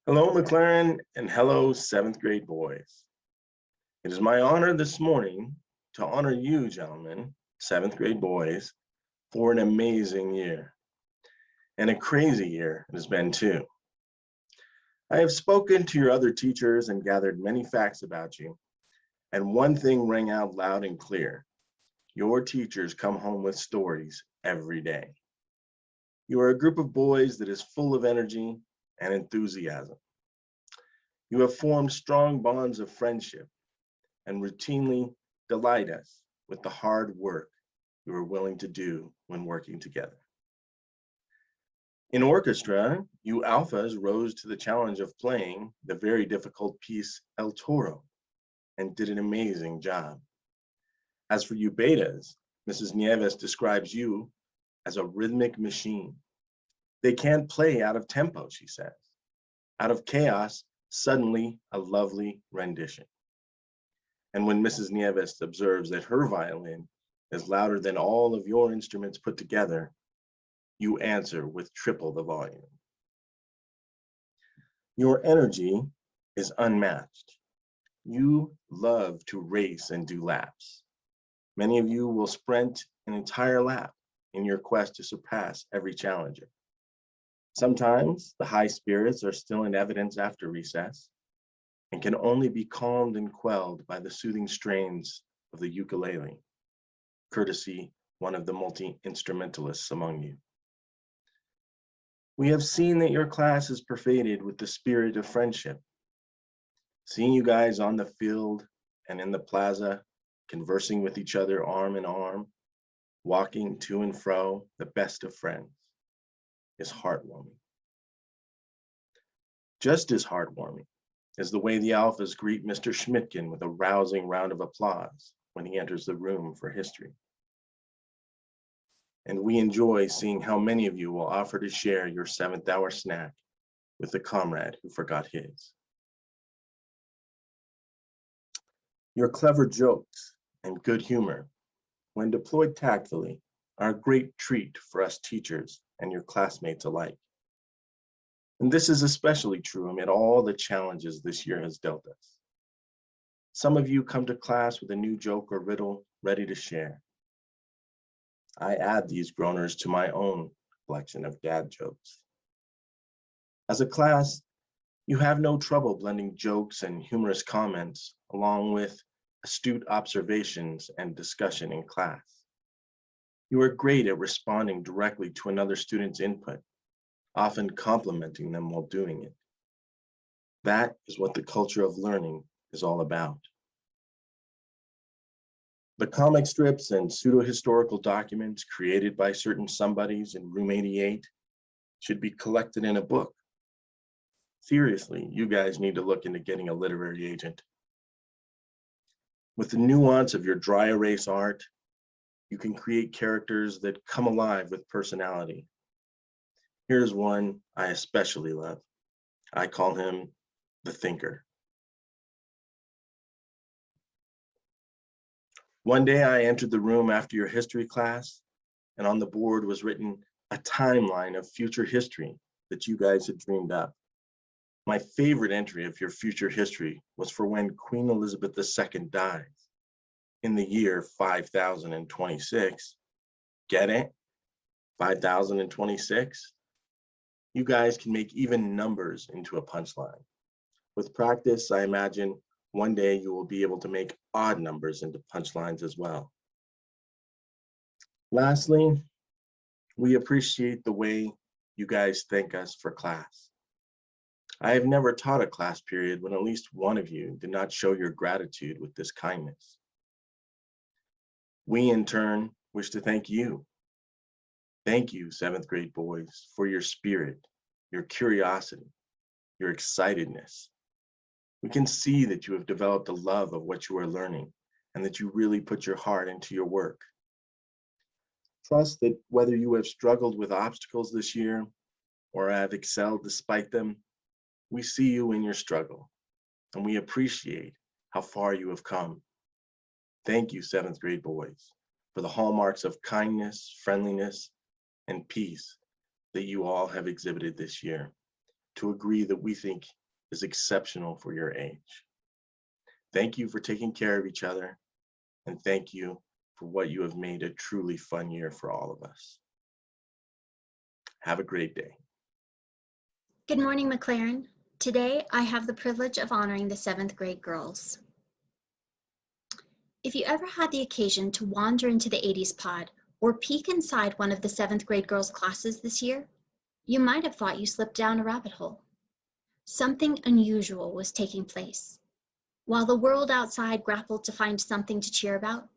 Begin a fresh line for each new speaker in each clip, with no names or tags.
Hello, MacLaren, and hello, seventh grade boys. It is my honor this morning to honor you, gentlemen, seventh grade boys, for an amazing year. And a crazy year it has been too. I have spoken to your other teachers and gathered many facts about you, and one thing rang out loud and clear. Your teachers come home with stories every day. You are a group of boys that is full of energy and enthusiasm. You have formed strong bonds of friendship and routinely delight us with the hard work you are willing to do when working together. In orchestra, you alphas rose to the challenge of playing the very difficult piece El Toro and did an amazing job. As for you betas, Mrs. Nieves describes you as a rhythmic machine. They can't play out of tempo, she says. Out of chaos, suddenly a lovely rendition. And when Mrs. Nieves observes that her violin is louder than all of your instruments put together, you answer with triple the volume. Your energy is unmatched. You love to race and do laps. Many of you will sprint an entire lap in your quest to surpass every challenger. Sometimes the high spirits are still in evidence after recess and can only be calmed and quelled by the soothing strains of the ukulele, courtesy one of the multi-instrumentalists among you. We have seen that your class is pervaded with the spirit of friendship. Seeing you guys on the field and in the plaza, conversing with each other arm in arm, walking to and fro, the best of friends, is heartwarming. Just as heartwarming is the way the alphas greet Mr. Schmidtkin with a rousing round of applause when he enters the room for history. And we enjoy seeing how many of you will offer to share your 7th hour snack with a comrade who forgot his. Your clever jokes and good humor, when deployed tactfully, are a great treat for us teachers and your classmates alike. And this is especially true amid all the challenges this year has dealt us. Some of you come to class with a new joke or riddle ready to share. I add these groaners to my own collection of dad jokes. As a class, you have no trouble blending jokes and humorous comments along with astute observations and discussion in class. You are great at responding directly to another student's input, often complimenting them while doing it. That is what the culture of learning is all about. The comic strips and pseudo-historical documents created by certain somebodies in room 88 should be collected in a book. Seriously, you guys need to look into getting a literary agent. With the nuance of your dry erase art, you can create characters that come alive with personality. Here's one I especially love. I call him the thinker. One day I entered the room after your history class, and on the board was written a timeline of future history that you guys had dreamed up. My favorite entry of your future history was for when Queen Elizabeth II dies in the year 5026. Get it? 5026? You guys can make even numbers into a punchline. With practice, I imagine one day you will be able to make odd numbers into punchlines as well. Lastly, we appreciate the way you guys thank us for class. I have never taught a class period when at least one of you did not show your gratitude with this kindness. We, in turn, wish to thank you. Thank you, 7th grade boys, for your spirit, your curiosity, your excitedness. We can see that you have developed a love of what you are learning and that you really put your heart into your work. Trust that whether you have struggled with obstacles this year or have excelled despite them, we see you in your struggle and we appreciate how far you have come. Thank you, 7th grade boys, for the hallmarks of kindness, friendliness, and peace that you all have exhibited this year. to agree that we think is exceptional for your age. Thank you for taking care of each other, and thank you for what you have made a truly fun year for all of us. Have a great day.
Good morning, MacLaren. Today, I have the privilege of honoring the 7th grade girls. If you ever had the occasion to wander into the 80s pod or peek inside one of the 7th grade girls' classes this year, you might have thought you slipped down a rabbit hole. Something unusual was taking place. While the world outside grappled to find something to cheer about,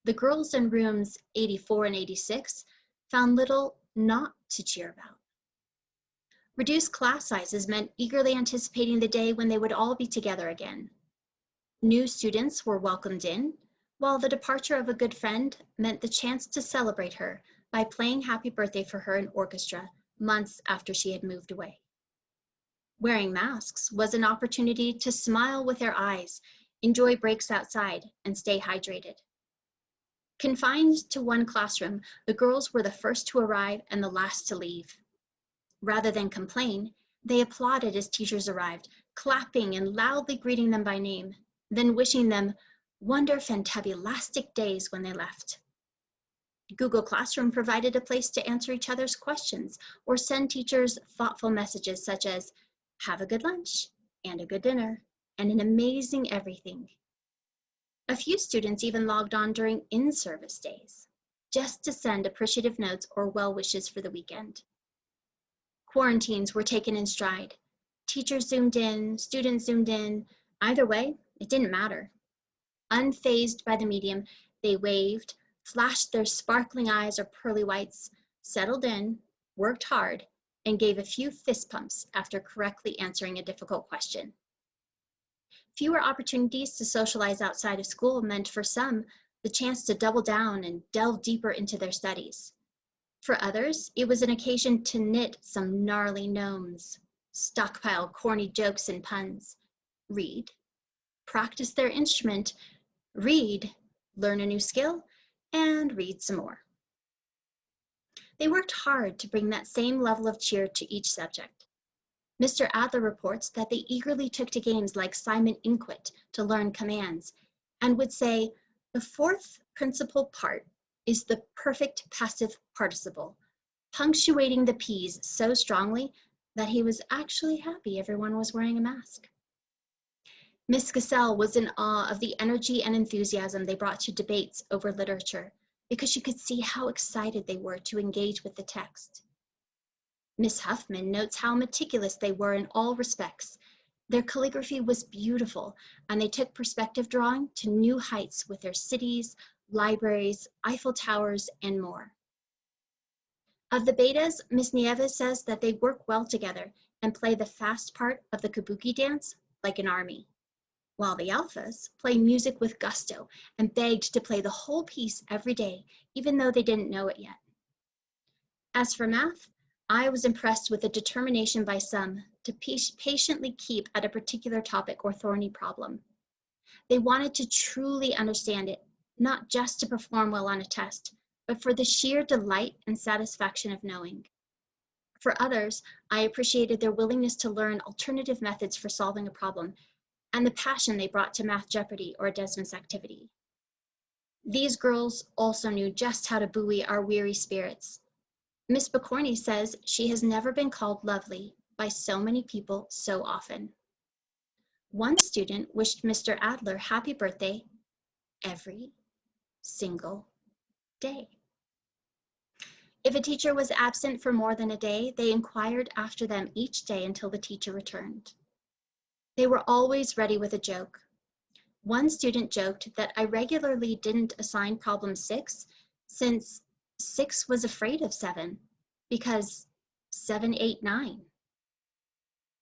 the girls in rooms 84 and 86 found little not to cheer about. Reduced class sizes meant eagerly anticipating the day when they would all be together again. New students were welcomed in, while the departure of a good friend meant the chance to celebrate her by playing Happy Birthday for her in orchestra months after she had moved away. Wearing masks was an opportunity to smile with their eyes, enjoy breaks outside, and stay hydrated. Confined to one classroom, the girls were the first to arrive and the last to leave. Rather than complain, they applauded as teachers arrived, clapping and loudly greeting them by name, then wishing them wonder-fantabulastic days when they left. Google Classroom provided a place to answer each other's questions or send teachers thoughtful messages such as, "Have a good lunch, and a good dinner, and an amazing everything." A few students even logged on during in-service days, just to send appreciative notes or well wishes for the weekend. Quarantines were taken in stride. Teachers zoomed in, students zoomed in. Either way, it didn't matter. Unfazed by the medium, they waved, flashed their sparkling eyes or pearly whites, settled in, worked hard, and gave a few fist pumps after correctly answering a difficult question. Fewer opportunities to socialize outside of school meant for some the chance to double down and delve deeper into their studies. For others, it was an occasion to knit some gnarly gnomes, stockpile corny jokes and puns, read, practice their instrument, read, learn a new skill, and read some more. They worked hard to bring that same level of cheer to each subject. Mr. Adler reports that they eagerly took to games like Simon Inquit to learn commands, and would say, "The fourth principal part is the perfect passive participle," punctuating the P's so strongly that he was actually happy everyone was wearing a mask. Miss Cassell was in awe of the energy and enthusiasm they brought to debates over literature, because she could see how excited they were to engage with the text. Miss Huffman notes how meticulous they were in all respects. Their calligraphy was beautiful, and they took perspective drawing to new heights with their cities, libraries, Eiffel Towers, and more. Of the betas, Miss Nieves says that they work well together and play the fast part of the kabuki dance like an army, while the alphas play music with gusto and begged to play the whole piece every day, even though they didn't know it yet. As for math, I was impressed with the determination by some to patiently keep at a particular topic or thorny problem. They wanted to truly understand it, not just to perform well on a test, but for the sheer delight and satisfaction of knowing. For others, I appreciated their willingness to learn alternative methods for solving a problem and the passion they brought to Math Jeopardy or a Desmond's activity. These girls also knew just how to buoy our weary spirits. Miss Bacorny says she has never been called lovely by so many people so often. One student wished Mr. Adler happy birthday every single day. If a teacher was absent for more than a day, they inquired after them each day until the teacher returned. They were always ready with a joke. One student joked that I regularly didn't assign problem 6 since 6 was afraid of 7 because 7, 8, 9.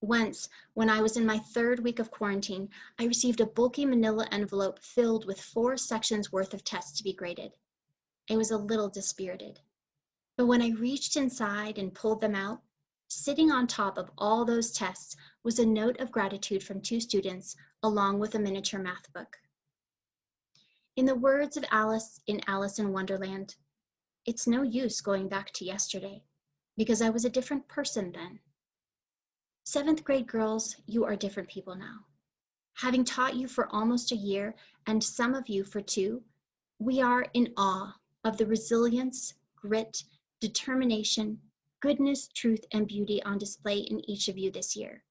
Once, when I was in my 3rd week of quarantine, I received a bulky manila envelope filled with 4 sections worth of tests to be graded. I was a little dispirited. But when I reached inside and pulled them out, sitting on top of all those tests was a note of gratitude from 2 students, along with a miniature math book. In the words of Alice in Alice in Wonderland, "It's no use going back to yesterday, because I was a different person then." Seventh grade girls, you are different people now. Having taught you for almost a year, and some of you for 2, we are in awe of the resilience, grit, determination, goodness, truth, and beauty on display in each of you this year.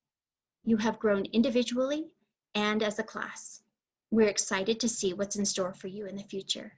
You have grown individually and as a class. We're excited to see what's in store for you in the future.